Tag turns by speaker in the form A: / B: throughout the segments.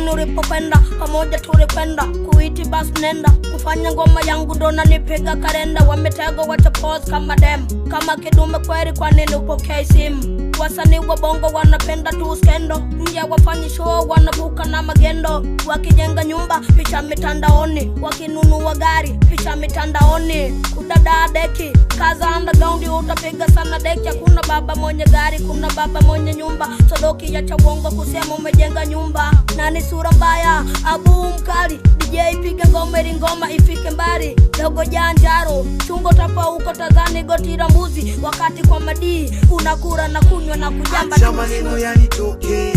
A: Siamini ulipokwenda, pamoja tulipenda. Kuiti basi nenda, kufanya ngoma yangu ndo nanipiga kalenda. Wametego wacha pose kama dem, kama kidume kweli kwa nini upokei simu? Wasanii wa bongo wanapenda tu skendo, nje wafanyi show wanabuka na magendo. Wakijenga nyumba picha mitandaoni, wakinunua gari picha mitandaoni. Kudada deki, kaza underground utapiga sana deki. Kuna baba mwenye gari, kuna baba mwenye nyumba. Sodoki ya chawongo kusema umejenga nyumba. Nani sura mbaya, abu mkali. DJ piga ngoma ili ngoma ifike mbali. Dogo janjaro, chungo tapa uko tazani gotira mbuzi. Wakati kwa madii, unakura na kunywa na kujamba.
B: Acha maneno yanitoke,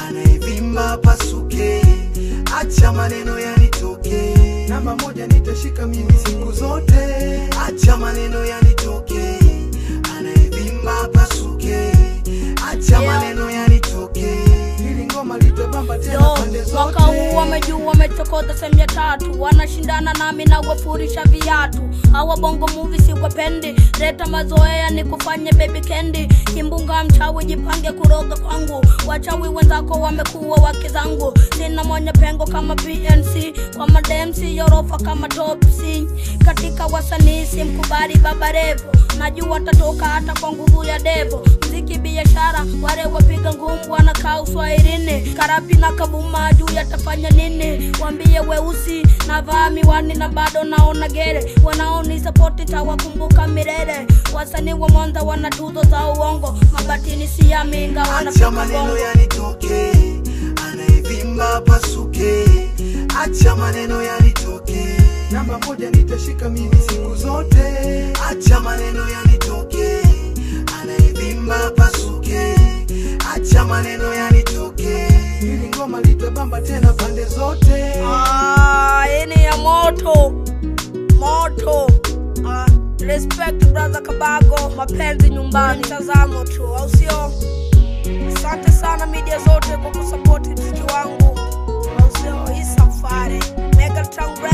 B: anaivimba pasuke. Acha maneno yanitoke, namba moja nitashika mimi siku zote. Acha maneno yanitoke, anaivimba pasuke. Acha maneno yanitoke, ili ngoma litabamba tena pande zote.
A: Mwaka huu wamejua wamechokoza sehemu ya tatu. Wanashindana nami na wafurisha viatu. Hawa bongo movie si wapendi, leta mazoea ni kufanya baby candy. Kimbunga mchawi jipange kuroga kwangu. Wachawi wenzako wamekuwa wake zangu. Sina mwenye pengo kama PNC, kwa mademsi yorofa kama top C. Katika wasanii simkubali Baba Levo, najua tatoka hata kwa nguvu ya devo. Mziki biashara, wale wapiga ngumu wanakaa uswahilini. Karapi na kabuma juu yatafanya nini? Wambie weusi na vaa miwani na bado naona gere. Wanaoni support tawakumbuka milele. Wasanii wa Mwanza wana tuzo za uongo, mabatini si ya minga wanapika bongo.
B: Acha maneno yanitoke, anaivimba pasuke. Acha maneno yanitoke, namba moja nitashika mimi siku zote. Acha maneno yanitoke, anaivimba pasuke. Acha maneno yanitoke, ili ngoma litabamba tena pande zote.
A: Ini ya moto moto. Respect brother Kabago, mapenzi nyumbani, tazamo tu, au sio? Asante sana media zote kwa kusupport muziki wangu, au sio? Hii safari Mega Tangra